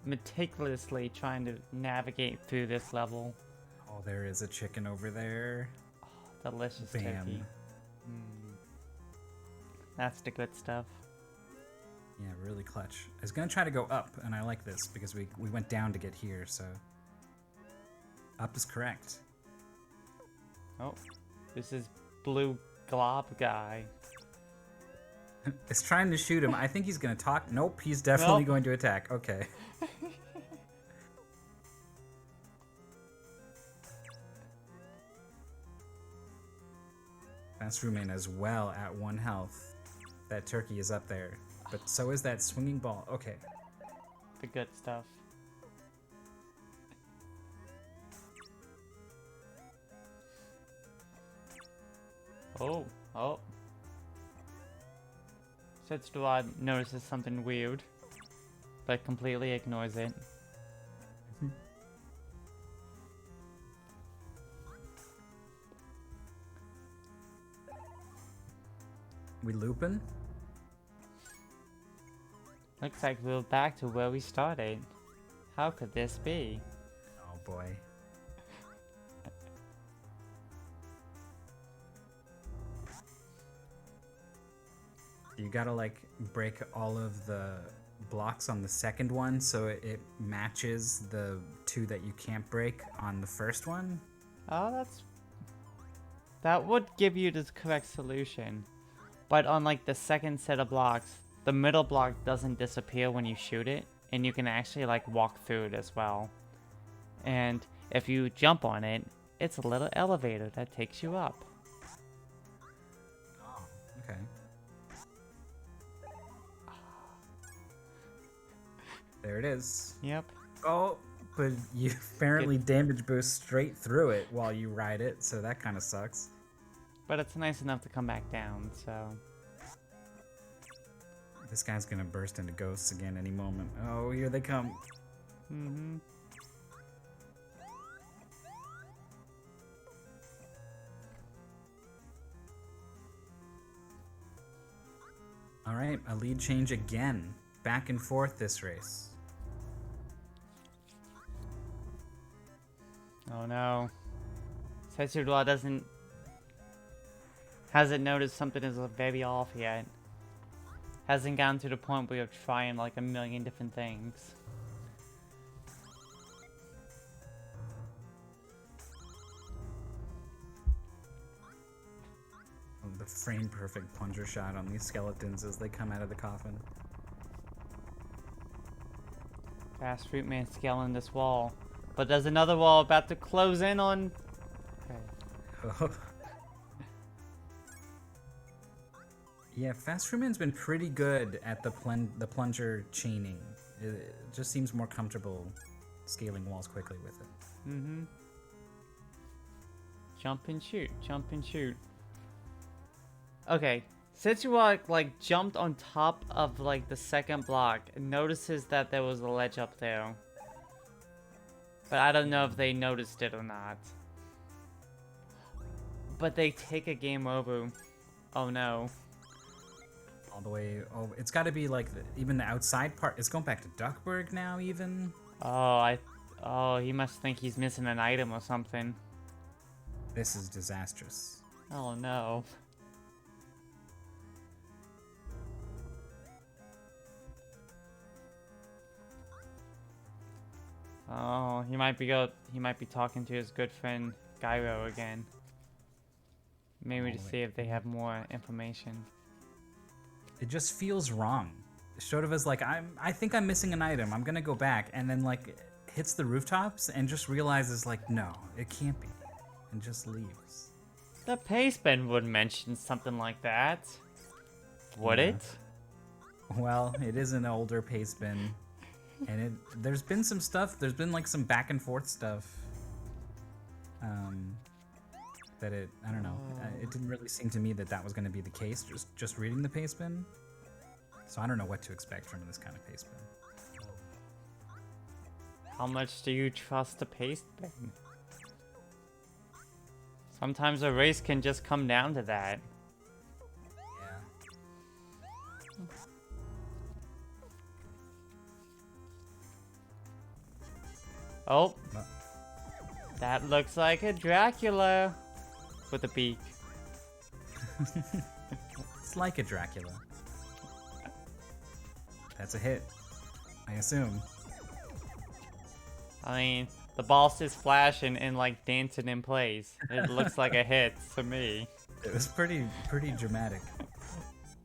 Speaker 1: meticulously trying to navigate through this level.
Speaker 2: Oh, there is a chicken over there.
Speaker 1: Oh, delicious
Speaker 2: Bam.
Speaker 1: turkey. That's the good stuff.
Speaker 2: Yeah, really clutch. I was gonna try to go up, and I like this because we went down to get here, so up is correct.
Speaker 1: Oh, this is blue glob guy.
Speaker 2: It's trying to shoot him. I think he's gonna talk. Nope, he's definitely
Speaker 1: Nope.
Speaker 2: going to attack. Okay. FastFruitMan as well at 1 health. That turkey is up there, but so is that swinging ball. Okay.
Speaker 1: The good stuff. Oh, oh. Sztodwa notices something weird, but completely ignores it.
Speaker 2: We looping?
Speaker 1: Looks like we're back to where we started. How could this be?
Speaker 2: Oh boy. You gotta like break all of the blocks on the second one so it matches the 2 that you can't break on the first one.
Speaker 1: Oh, that would give you the correct solution. But on like the second set of blocks, the middle block doesn't disappear when you shoot it, and you can actually like walk through it as well. And if you jump on it, it's a little elevator that takes you up.
Speaker 2: Oh, okay. There it is.
Speaker 1: Yep.
Speaker 2: Oh, but you apparently damage boost straight through it while you ride it, so that kind of sucks.
Speaker 1: But it's nice enough to come back down, so...
Speaker 2: This guy's gonna burst into ghosts again any moment. Oh, here they come.
Speaker 1: Mm-hmm.
Speaker 2: Alright, a lead change again. Back and forth this race.
Speaker 1: Oh no. Sztodwa hasn't noticed something is very off yet. Hasn't gotten to the point where you're trying like a million different things.
Speaker 2: Oh, the frame perfect plunger shot on these skeletons as they come out of the coffin.
Speaker 1: FastFruitMan scaling this wall. But there's another wall about to close in on... Okay.
Speaker 2: Yeah, FastFruitMan's been pretty good at the plunger chaining. It just seems more comfortable scaling walls quickly with it.
Speaker 1: Mm-hmm. Jump and shoot, jump and shoot. Okay, Sztodwa like jumped on top of like the second block and notices that there was a ledge up there. But I don't know if they noticed it or not. But they take a game over. Oh no.
Speaker 2: All the way over. It's got to be like even the outside part. It's going back to Duckburg now even.
Speaker 1: Oh, he must think he's missing an item or something.
Speaker 2: This is disastrous.
Speaker 1: Oh no. Oh, he might be talking to his good friend Gyro again. Maybe to see if they have more information.
Speaker 2: It just feels wrong. Sztodwa's like, I think I'm missing an item. I'm gonna go back, and then like hits the rooftops and just realizes like, no, it can't be, and just leaves.
Speaker 1: The Paceman would mention something like that. Would it?
Speaker 2: Well, it is an older Paceman, and there's been some stuff. There's been like some back and forth stuff. That I don't know. It didn't really seem to me that that was going to be the case. Just reading the Paceman. So I don't know what to expect from this kind of Paceman.
Speaker 1: How much do you trust the Paceman? Sometimes a race can just come down to that.
Speaker 2: Yeah.
Speaker 1: Oh. That looks like a Dracula with a beak.
Speaker 2: It's like a Dracula. That's a hit, I assume.
Speaker 1: I mean, the boss is flashing and like dancing in place. It looks like a hit to me.
Speaker 2: It was pretty dramatic.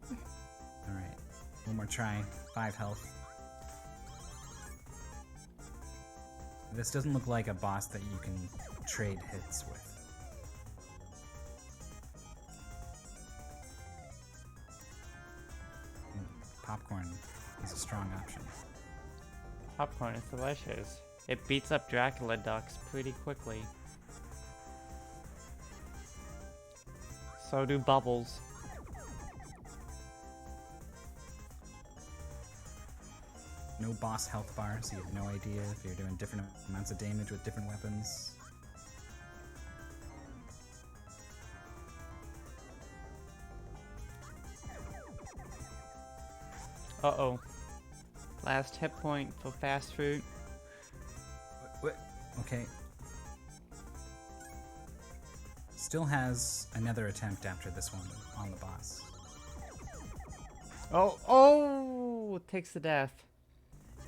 Speaker 2: All right, one more try. 5 health. This doesn't look like a boss that you can trade hits with. Popcorn is a strong option.
Speaker 1: Popcorn is delicious. It beats up Dracula ducks pretty quickly. So do bubbles.
Speaker 2: No boss health bar, so you have no idea if you're doing different amounts of damage with different weapons.
Speaker 1: Uh-oh. Last hit point for Fast Fruit.
Speaker 2: What? Okay. Still has another attempt after this one on the boss.
Speaker 1: Oh! Takes the death.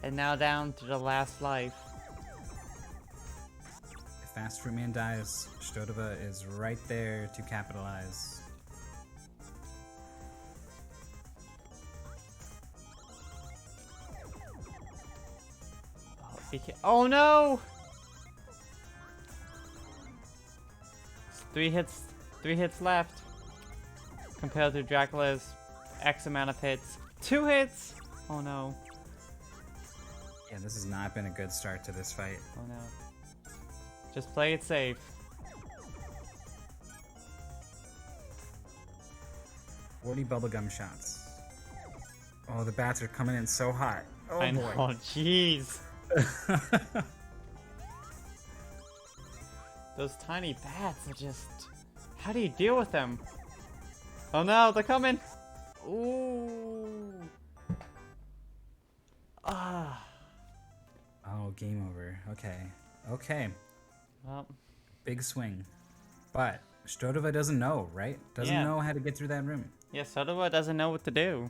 Speaker 1: And now down to the last life.
Speaker 2: If FastFruitMan dies, Sztodwa is right there to capitalize.
Speaker 1: Oh no! 3 hits left. Compared to Dracula's X amount of hits. 2 hits! Oh no.
Speaker 2: Yeah, this has not been a good start to this fight.
Speaker 1: Oh no. Just play it safe.
Speaker 2: Forty bubblegum shots. Oh, the bats are coming in so hot. Oh
Speaker 1: I know,
Speaker 2: boy.
Speaker 1: jeez. Those tiny bats are just... How do you deal with them? Oh no, they're coming! Ooh. Ah.
Speaker 2: Oh, game over. Okay. Okay.
Speaker 1: Well.
Speaker 2: Big swing. But Sztodwa doesn't know, right? Doesn't know how to get through that room.
Speaker 1: Yeah, Sztodwa doesn't know what to do.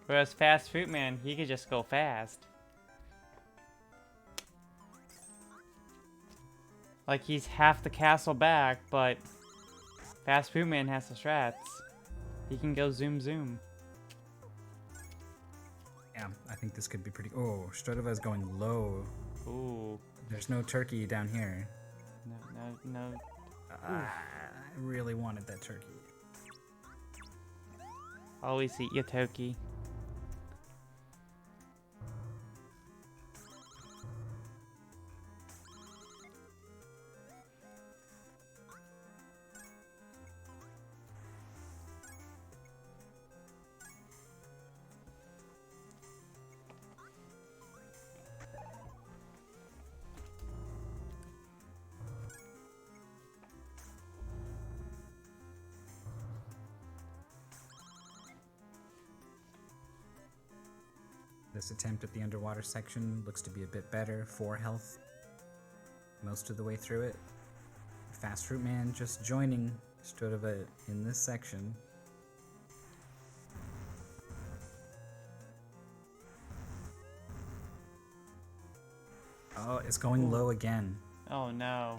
Speaker 1: Whereas FastFruitMan, he could just go fast. Like he's half the castle back, but FastFruitMan has the strats. He can go zoom zoom.
Speaker 2: Yeah, I think this could be pretty... Oh, Sztodwa is going low.
Speaker 1: Ooh.
Speaker 2: There's no turkey down here.
Speaker 1: No.
Speaker 2: I really wanted that turkey.
Speaker 1: Always eat your turkey.
Speaker 2: This attempt at the underwater section looks to be a bit better. 4 health most of the way through it. FastFruitMan just joining Sztodwa in this section. Oh, it's going low again.
Speaker 1: Oh no.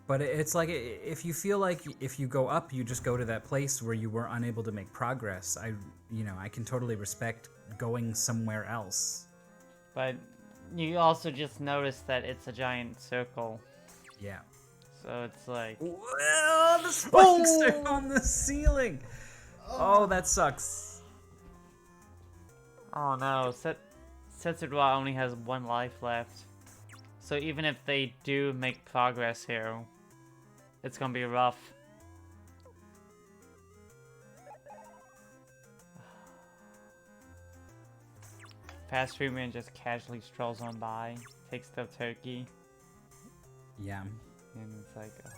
Speaker 2: But it's like, if you feel like if you go up, you just go to that place where you were unable to make progress. I can totally respect going somewhere else.
Speaker 1: But you also just noticed that it's a giant circle.
Speaker 2: Yeah.
Speaker 1: So it's like...
Speaker 2: Well, the spikes are on the ceiling! Oh, that sucks.
Speaker 1: Oh no, Sztodwa only has 1 life left. So even if they do make progress here, it's gonna be rough. FastFruitMan just casually strolls on by, takes the turkey.
Speaker 2: Yeah.
Speaker 1: And it's like, oh.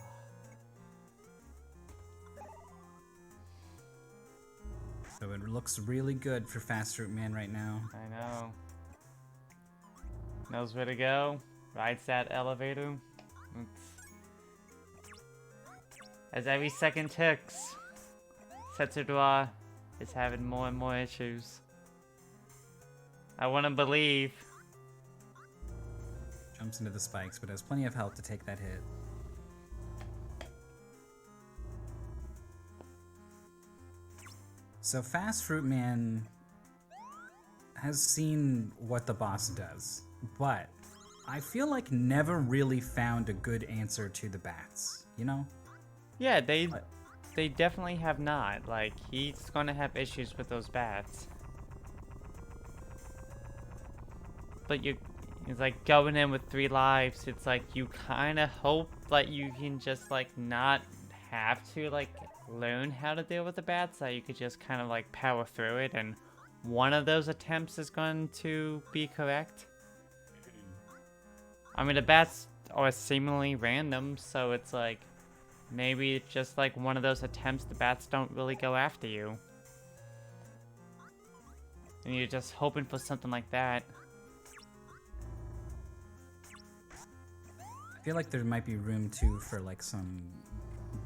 Speaker 2: So it looks really good for FastFruitMan right now.
Speaker 1: I know. Knows where to go. Rides that elevator. As every second ticks, Sztodwa is having more and more issues. I want to believe.
Speaker 2: Jumps into the spikes, but has plenty of health to take that hit. So FastFruitMan has seen what the boss does, but I feel like never really found a good answer to the bats, you know?
Speaker 1: Yeah, they definitely have not. Like, he's gonna have issues with those bats. But it's like going in with 3 lives, it's like you kind of hope that you can just like not have to like learn how to deal with the bats, that you could just kind of like power through it, and one of those attempts is going to be correct. I mean, the bats are seemingly random, so it's like maybe it's just like one of those attempts the bats don't really go after you. And you're just hoping for something like that.
Speaker 2: I feel like there might be room too for like some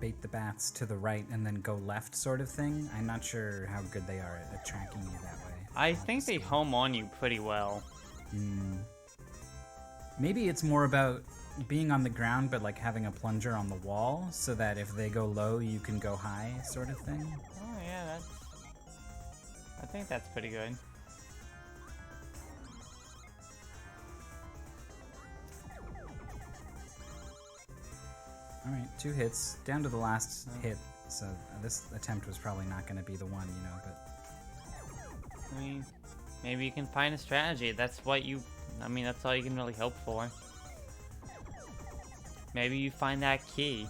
Speaker 2: bait the bats to the right and then go left sort of thing. I'm not sure how good they are at tracking you that way.
Speaker 1: I think they home on you pretty well.
Speaker 2: Maybe it's more about being on the ground but like having a plunger on the wall so that if they go low you can go high sort of thing.
Speaker 1: Oh yeah, I think that's pretty good.
Speaker 2: Alright, 2 hits, down to the last hit, so this attempt was probably not going to be the one, you know, but...
Speaker 1: I mean, maybe you can find a strategy. That's all you can really hope for. Maybe you find that key.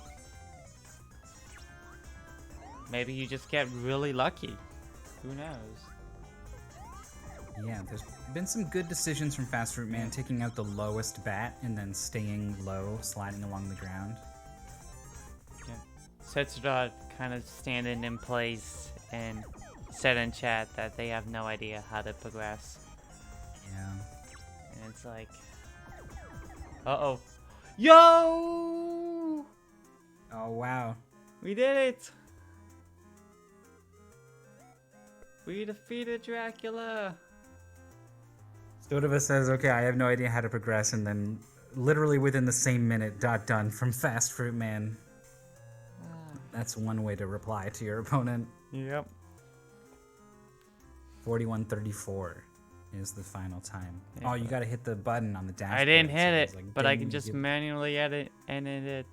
Speaker 1: Maybe you just get really lucky. Who knows?
Speaker 2: Yeah, there's been some good decisions from FastFruitMan, taking out the lowest bat and then staying low, sliding along the ground.
Speaker 1: Sztodwa kind of standing in place and said in chat that they have no idea how to progress.
Speaker 2: Yeah.
Speaker 1: And it's like, uh-oh. Yo!
Speaker 2: Oh, wow.
Speaker 1: We did it! We defeated Dracula!
Speaker 2: Sztodwa says, okay, I have no idea how to progress, and then literally within the same minute, done from FastFruitMan. That's one way to reply to your opponent.
Speaker 1: Yep.
Speaker 2: 41:34 is the final time.
Speaker 1: Yeah,
Speaker 2: oh, you gotta hit the button on the dashboard.
Speaker 1: I didn't hit
Speaker 2: so
Speaker 1: it,
Speaker 2: it's like,
Speaker 1: but I
Speaker 2: ding,
Speaker 1: can just
Speaker 2: you-
Speaker 1: manually edit it.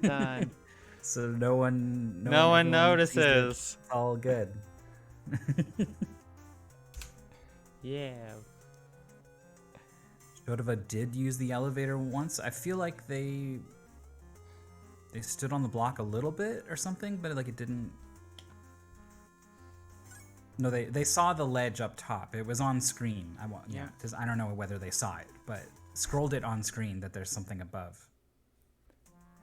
Speaker 1: Done.
Speaker 2: So no one
Speaker 1: No one
Speaker 2: everyone sees it.
Speaker 1: notices.
Speaker 2: It's all good.
Speaker 1: Yeah.
Speaker 2: Sztodwa did use the elevator once. I feel like they stood on the block a little bit or something, but like it didn't. No, they saw the ledge up top. It was on screen.
Speaker 1: Yeah.
Speaker 2: Because I don't know whether they saw it, but scrolled it on screen that there's something above.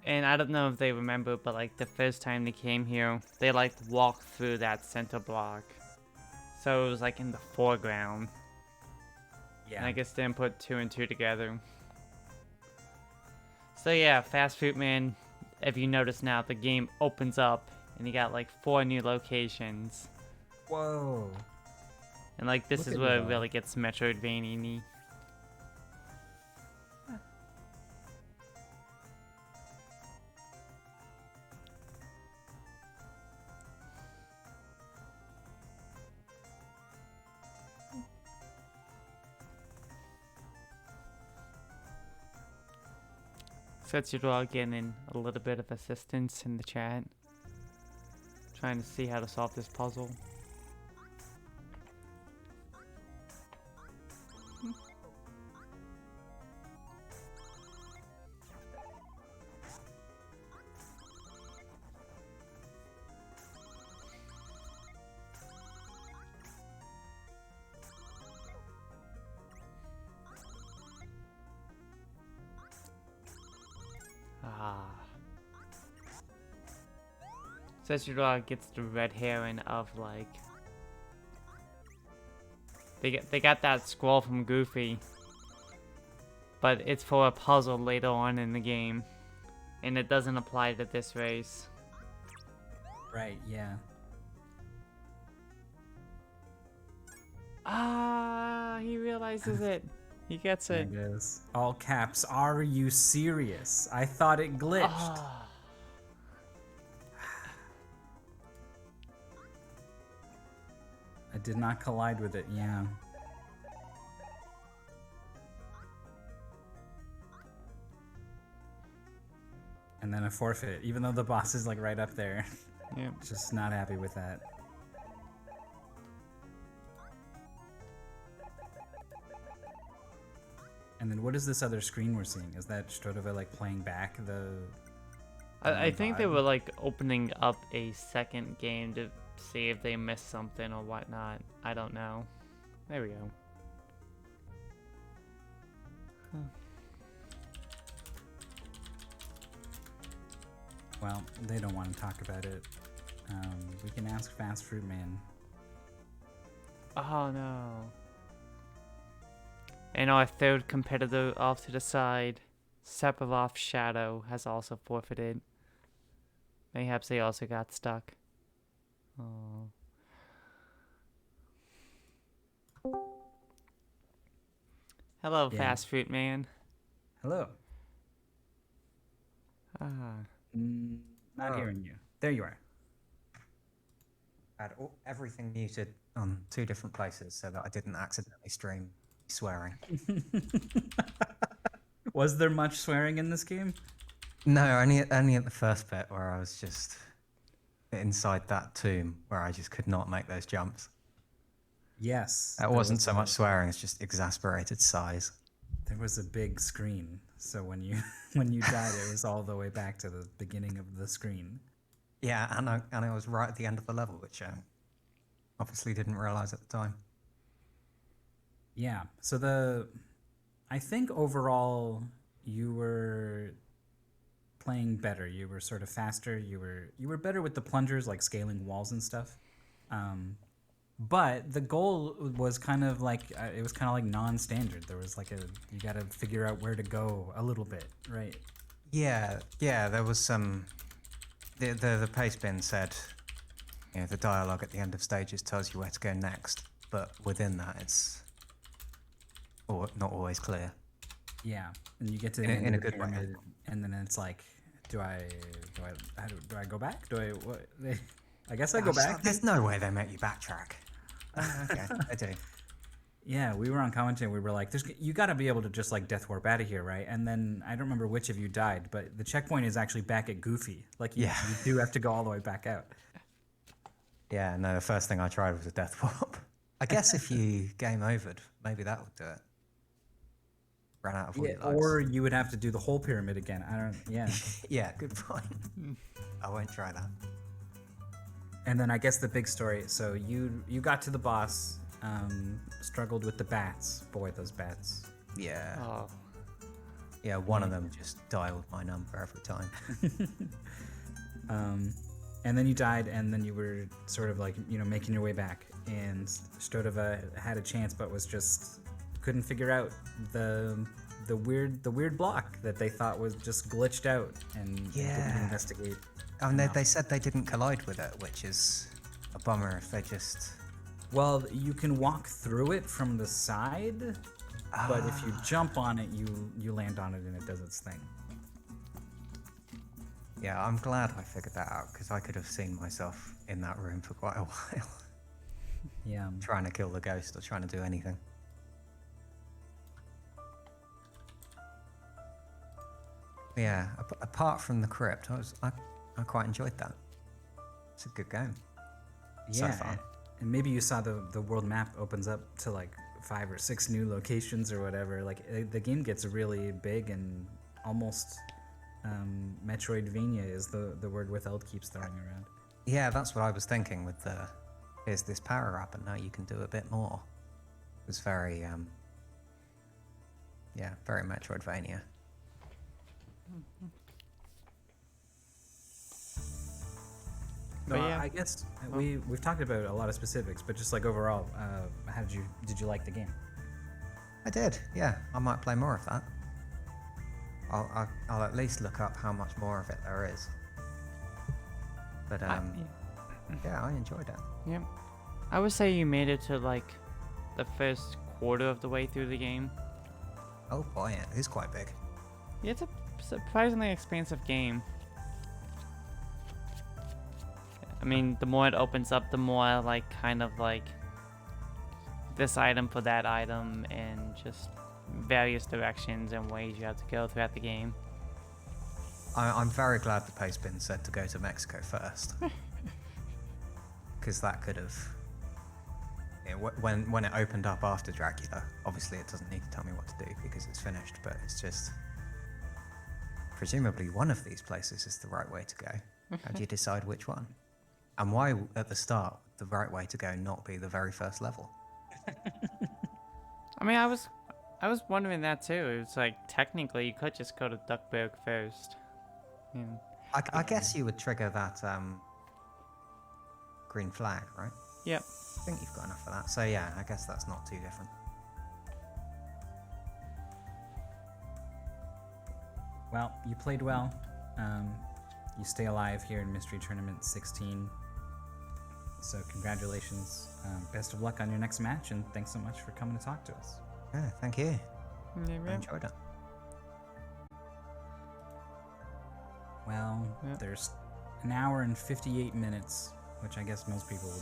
Speaker 1: And I don't know if they remember, but like the first time they came here, they like walked through that center block. So it was like in the foreground.
Speaker 2: Yeah.
Speaker 1: And I guess they didn't put 2 and 2 together. So yeah, FastFruitMan, if you notice now, the game opens up and you got like 4 new locations.
Speaker 2: Whoa.
Speaker 1: And like this
Speaker 2: Look
Speaker 1: is
Speaker 2: at
Speaker 1: where
Speaker 2: you
Speaker 1: it
Speaker 2: go.
Speaker 1: really gets Metroidvania-y. Sztodwa getting a little bit of assistance in the chat. Trying to see how to solve this puzzle. Sztodwa gets the red herring of like they got that scroll from Goofy, but it's for a puzzle later on in the game, and it doesn't apply to this race.
Speaker 2: Right, yeah.
Speaker 1: He realizes it. He gets
Speaker 2: There
Speaker 1: it.
Speaker 2: it is. All caps. Are you serious? I thought it glitched.
Speaker 1: Ah.
Speaker 2: I did not collide with it, yeah. And then a forfeit, even though the boss is like right up there.
Speaker 1: Yeah.
Speaker 2: Just not happy with that. And then what is this other screen we're seeing? Is that Sztodwa like playing back the...
Speaker 1: I think they
Speaker 2: vibe?
Speaker 1: were like opening up a second game to see if they missed something or whatnot. I don't know. There we go.
Speaker 2: Well, they don't want to talk about it. We can ask FastFruitMan.
Speaker 1: Oh no. And our third competitor off to the side, Sephiroth Shadow, has also forfeited. Mayhaps they also got stuck. Oh. Hello,
Speaker 2: Yeah.
Speaker 1: FastFruitMan.
Speaker 2: Hello. Not
Speaker 3: Oh.
Speaker 2: hearing you. There you are.
Speaker 3: I had everything muted on 2 different places so that I didn't accidentally stream swearing.
Speaker 2: Was there much swearing in this game?
Speaker 3: No, only at the first bit where I was just inside that tomb where I just could not make those jumps.
Speaker 2: Yes.
Speaker 3: That wasn't so much swearing; it's just exasperated sighs.
Speaker 2: There was a big screen, so when you when you died, it was all the way back to the beginning of the screen.
Speaker 3: Yeah, and I was right at the end of the level, which I obviously didn't realize at the time.
Speaker 2: Yeah. So I think overall you were playing better. You were sort of faster. You were better with the plungers, like scaling walls and stuff. But the goal was kind of like it was kind of like non-standard. There was like you got to figure out where to go a little bit, right?
Speaker 3: Yeah, there was some. The pace bin said, the dialogue at the end of stages tells you where to go next, but within that, it's not always clear.
Speaker 2: Yeah, and you get to the
Speaker 3: In a-
Speaker 2: end
Speaker 3: in
Speaker 2: of
Speaker 3: a
Speaker 2: the
Speaker 3: good way.
Speaker 2: pyramid, and then it's like, do I go back? Do I what? I guess I go back.
Speaker 3: There's no way they make you backtrack. Okay, I do.
Speaker 2: Yeah, we were on commentary. We were like, you got to be able to just like death warp out of here, right? And then I don't remember which of you died, but the checkpoint is actually back at Goofy. Like, you do have to go all the way back out.
Speaker 3: Yeah, no, the first thing I tried was a death warp. I guess if you game overed, maybe that would do it. Ran out of all your lives.
Speaker 2: Or you would have to do the whole pyramid again. I don't. Yeah.
Speaker 3: Yeah, good point. I won't try that.
Speaker 2: And then I guess the big story. So you got to the boss, struggled with the bats. Boy, those bats.
Speaker 3: Yeah.
Speaker 1: Oh.
Speaker 3: Yeah, one of them just dialed my number every time.
Speaker 2: And then you died, and then you were sort of like, making your way back. And Sztodwa had a chance, but was just couldn't figure out the weird block that they thought was just glitched out and didn't investigate.
Speaker 3: And they said they didn't collide with it, which is a bummer if they just...
Speaker 2: Well, you can walk through it from the side, but if you jump on it, you land on it and it does its thing.
Speaker 3: Yeah, I'm glad I figured that out, because I could have seen myself in that room for quite a while.
Speaker 2: Yeah.
Speaker 3: Trying to kill the ghost or trying to do anything. Yeah, apart from the crypt, I quite enjoyed that. It's a good game.
Speaker 2: Yeah,
Speaker 3: So far.
Speaker 2: and maybe you saw the world map opens up to like 5 or 6 new locations or whatever. Like the game gets really big and almost Metroidvania is the word Withheld keeps throwing around.
Speaker 3: Yeah, that's what I was thinking with here's this power up and now you can do a bit more. It was very, very Metroidvania.
Speaker 1: But yeah.
Speaker 2: I guess we've talked about a lot of specifics, but just like overall, how did you like the game?
Speaker 3: I did, yeah. I might play more of that. I'll at least look up how much more of it there is. But yeah, I enjoyed it.
Speaker 1: Yeah. I would say you made it to like the first quarter of the way through the game.
Speaker 3: Oh boy, it is quite big.
Speaker 1: Yeah, it's a surprisingly expansive game. I mean, the more it opens up, the more like kind of like this item for that item and just various directions and ways you have to go throughout the game.
Speaker 3: I'm very glad the pace bin said to go to Mexico first. Because that could have... when it opened up after Dracula, obviously it doesn't need to tell me what to do because it's finished, but it's just... Presumably one of these places is the right way to go. How do you decide which one? And why, at the start, would the right way to go not be the very first level?
Speaker 1: I mean, I was wondering that too. It's like technically you could just go to Duckburg first. Yeah.
Speaker 3: I guess you would trigger that green flag, right?
Speaker 1: Yep.
Speaker 3: I think you've got enough for that. So yeah, I guess that's not too different.
Speaker 2: Well, you played well. You stay alive here in Mystery Tournament 16. So congratulations. Best of luck on your next match, and thanks so much for coming to talk to us.
Speaker 3: Yeah, thank you.
Speaker 1: Yeah,
Speaker 3: I enjoyed it.
Speaker 2: Well,
Speaker 1: Yep.
Speaker 2: there's an hour and 58 minutes, which I guess most people would